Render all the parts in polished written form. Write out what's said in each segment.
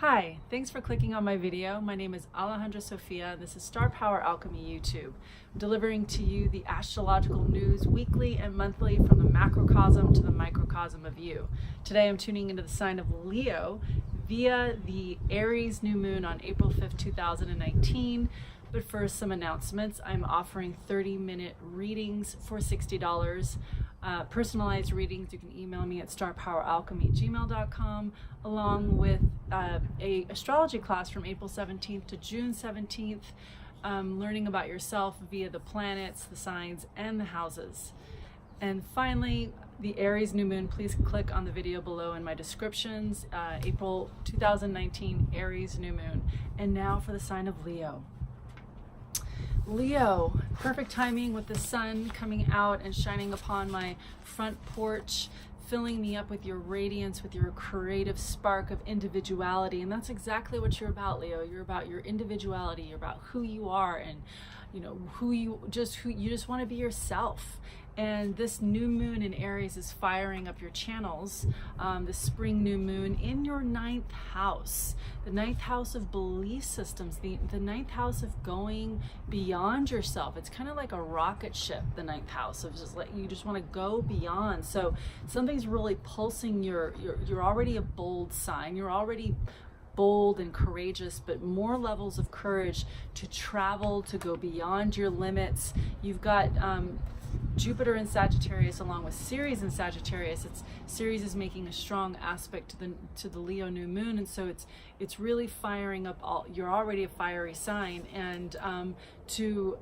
Hi, thanks for clicking on my video. My name is Alejandra Sofia. This is Star Power Alchemy YouTube. I'm delivering to you the astrological news weekly and monthly from the macrocosm to the microcosm of you. Today I'm tuning into the sign of Leo via the Aries New Moon on April 5th, 2019. But first, some announcements. I'm offering 30-minute readings for $60. Personalized readings, you can email me at starpoweralchemy@gmail.com, along with a astrology class from April 17th to June 17th, learning about yourself via the planets, the signs, and the houses. And finally, the Aries New Moon, please click on the video below in my descriptions. April 2019 Aries New Moon. And now for the sign of Leo. Leo, perfect timing with the sun coming out and shining upon my front porch, filling me up with your radiance, with your creative spark of individuality. And that's exactly what you're about, Leo. You're about your individuality. You're about who you are, and who you just want to be yourself. And this new moon in Aries is firing up your channels, the spring new moon in your 9th house, the 9th house of belief systems, the 9th house of going beyond yourself. It's kind of like a rocket ship, the 9th house of you just want to go beyond. So something's really pulsing you're already a bold sign. You're already bold and courageous, but more levels of courage to travel, to go beyond your limits. You've got Jupiter in Sagittarius along with Ceres in Sagittarius. Ceres is making a strong aspect to the Leo new moon, and so it's really firing up you're already a fiery sign, and to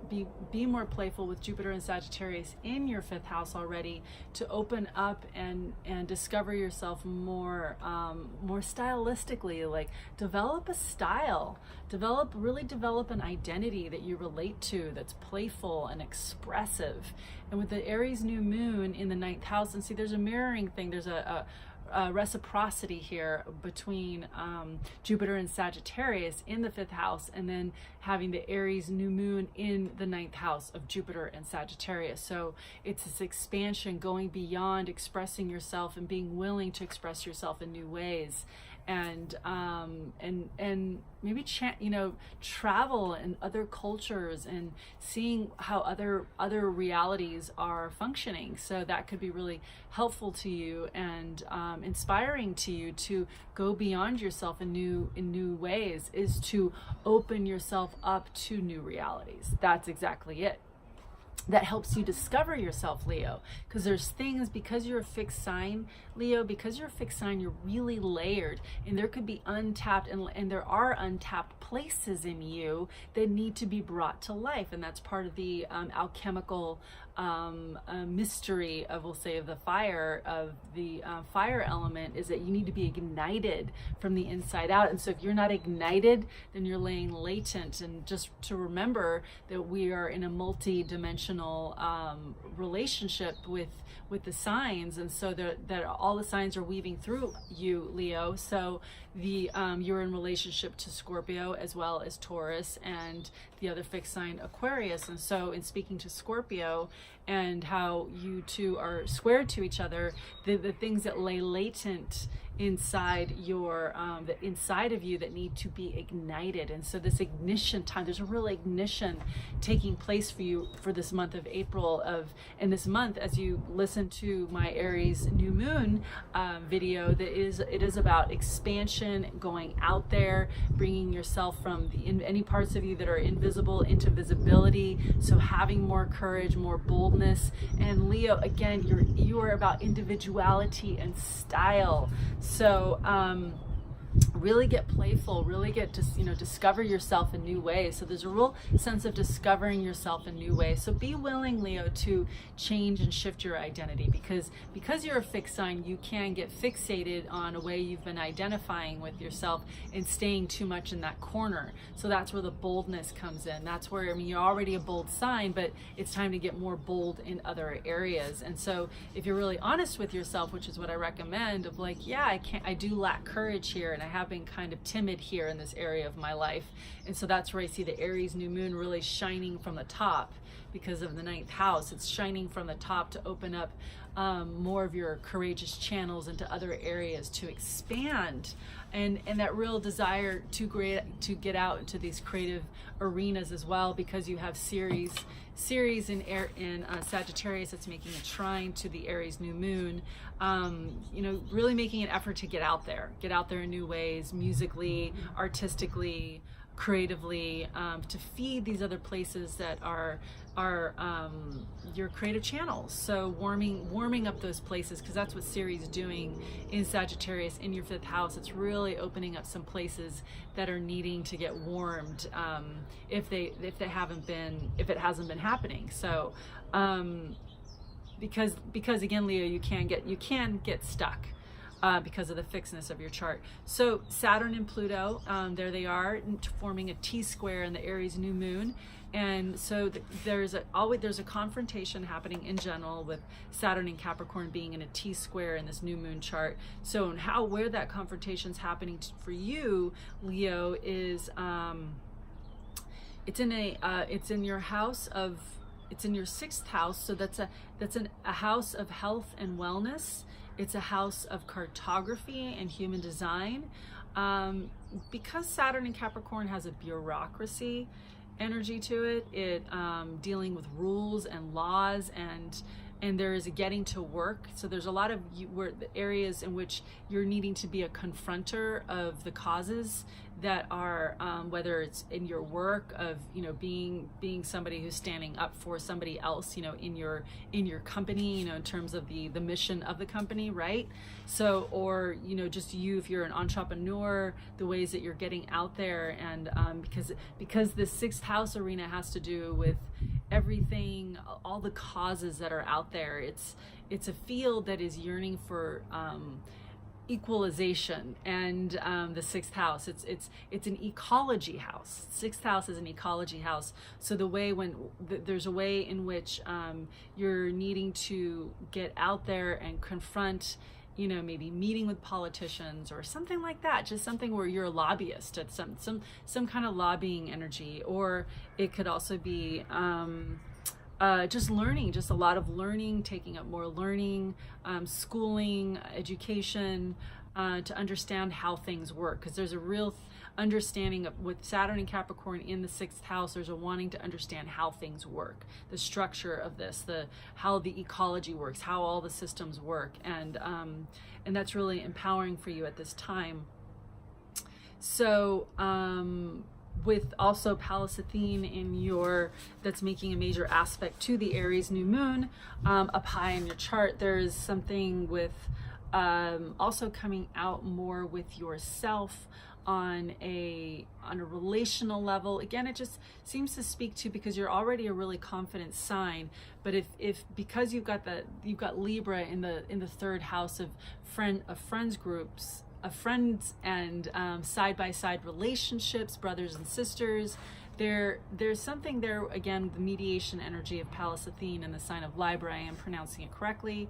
be more playful with Jupiter and Sagittarius in your 5th house already, to open up and discover yourself more stylistically, like develop a style, really develop an identity that you relate to, that's playful and expressive. And with the Aries new moon in the 9th house, and see, there's a mirroring thing, there's a reciprocity here between Jupiter and Sagittarius in the 5th house, and then having the Aries new moon in the 9th house of Jupiter and Sagittarius. So it's this expansion, going beyond, expressing yourself and being willing to express yourself in new ways, and maybe travel in other cultures and seeing how other realities are functioning. So that could be really helpful to you and inspiring to you to go beyond yourself in new ways, is to open yourself up to new realities. That's exactly it. That helps you discover yourself, Leo, because there's things, because you're a fixed sign, Leo, because you're a fixed sign, you're really layered, and there could be untapped, and there are untapped places in you that need to be brought to life. And that's part of the alchemical mystery of, we'll say, of the fire element, is that you need to be ignited from the inside out. And so if you're not ignited, then you're laying latent. And just to remember that we are in a multi-dimensional relationship with the signs, and so that all the signs are weaving through you, Leo. So you're in relationship to Scorpio as well as Taurus and the other fixed sign Aquarius. And so in speaking to Scorpio and how you two are squared to each other, the things that lay latent inside inside of you that need to be ignited. And so this ignition time, there's a real ignition taking place for you for this month of April, and this month, as you listen to my Aries new moon video, it is about expansion, going out there, bringing yourself from any parts of you that are invisible into visibility. So having more courage, more boldness. And Leo, again, you are about individuality and style. So really get playful, really get to discover yourself in new ways. So there's a real sense of discovering yourself in new ways. So be willing, Leo, to change and shift your identity, because you're a fixed sign, you can get fixated on a way you've been identifying with yourself and staying too much in that corner. So that's where the boldness comes in. That's where, you're already a bold sign, but it's time to get more bold in other areas. And so if you're really honest with yourself, which is what I recommend, of like, yeah, I do lack courage here, and I have been kind of timid here in this area of my life. And so that's where I see the Aries new moon really shining from the top, because of the 9th house. It's shining from the top to open up more of your courageous channels into other areas to expand, and that real desire to get out into these creative arenas as well, because you have Ceres in Sagittarius that's making a trine to the Aries New Moon. You know, really making an effort to get out there in new ways, musically, artistically, creatively, to feed these other places that are your creative channels. So warming up those places, because that's what Ceres is doing in Sagittarius in your 5th house. It's really opening up some places that are needing to get warmed, if it hasn't been happening. So because again, Leo, you can get stuck because of the fixedness of your chart. So Saturn and Pluto, there they are, forming a T-square in the Aries New Moon. And so there's a confrontation happening in general with Saturn and Capricorn being in a T-square in this new moon chart. So where that confrontation's happening for you, Leo, is it's in your house of, it's in your 6th house. So that's a house of health and wellness. It's a house of cartography and human design. Because Saturn and Capricorn has a bureaucracy energy to it, dealing with rules and laws, and there is a getting to work. So there's a lot of the areas in which you're needing to be a confronter of the causes that are, whether it's in your work of, you know, being somebody who's standing up for somebody else, you know, in your company, you know, in terms of the mission of the company, right? So, or, you know, just you, if you're an entrepreneur, the ways that you're getting out there, and because the 6th house arena has to do with everything, all the causes that are out there. It's a field that is yearning for equalization, and the 6th house, it's an ecology house. 6th house is an ecology house. So there's a way in which you're needing to get out there and confront, you know, maybe meeting with politicians or something like that, just something where you're a lobbyist at some kind of lobbying energy. Or it could also be just learning, just a lot of learning, taking up more learning, schooling, education, to understand how things work. Because there's a real understanding of, with Saturn and Capricorn in the 6th house, there's a wanting to understand how things work, the structure of this, how the ecology works, how all the systems work, and that's really empowering for you at this time. So with also Pallas Athene that's making a major aspect to the Aries New Moon up high in your chart, there's something with also coming out more with yourself on a relational level. Again, it just seems to speak to, because you're already a really confident sign, but because you've got Libra in the 3rd house of friends groups, of friends, and side-by-side relationships, brothers and sisters, there's something there, again, the mediation energy of Pallas Athene and the sign of LiBRA, I am pronouncing it correctly,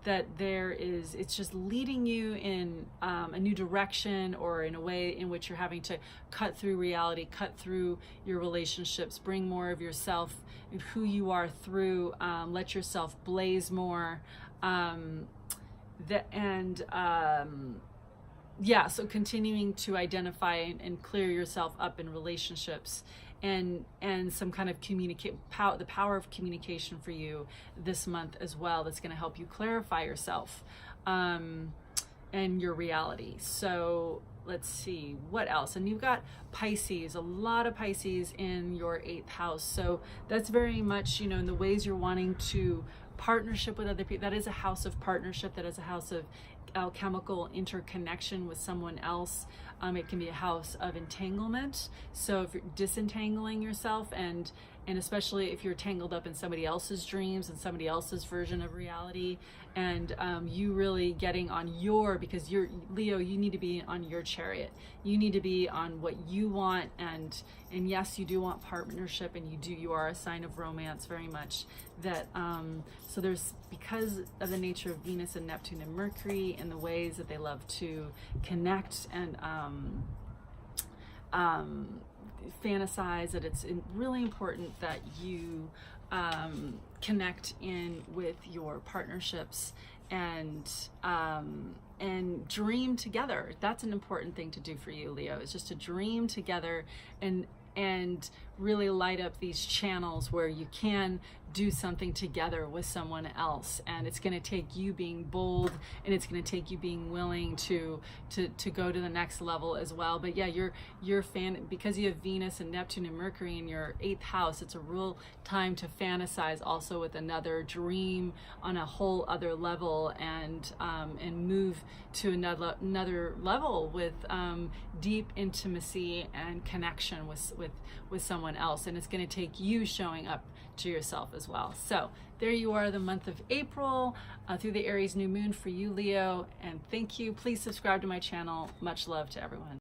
that it's just leading you in a new direction, or in a way in which you're having to cut through reality, cut through your relationships, bring more of yourself and who you are through, let yourself blaze more, so continuing to identify and clear yourself up in relationships, and some kind of the power of communication for you this month as well, that's going to help you clarify yourself and your reality. So let's see what else. And you've got Pisces, a lot of Pisces in your 8th house. So that's very much, you know, in the ways you're wanting to partnership with other people. That is a house of partnership. That is a house of alchemical interconnection with someone else. It can be a house of entanglement. So if you're disentangling yourself, and especially if you're tangled up in somebody else's dreams and somebody else's version of reality, and you really getting on because you're Leo, you need to be on your chariot. You need to be on what you want, and yes, you do want partnership, and you are a sign of romance very much. That so there's, because of the nature of Venus and Neptune and Mercury and the ways that they love to connect and fantasize, that it's really important that you connect in with your partnerships and dream together. That's an important thing to do for you, Leo, is just to dream together and really light up these channels where you can do something together with someone else. And it's going to take you being bold, and it's going to take you being willing to go to the next level as well. But yeah, you're because you have Venus and Neptune and Mercury in your 8th house, it's a real time to fantasize also with another, dream on a whole other level, and move to another level with deep intimacy and connection with someone else. And it's going to take you showing up to yourself as well. So there you are, the month of April through the Aries new moon for you, Leo, and thank you. Please subscribe to my channel. Much love to everyone.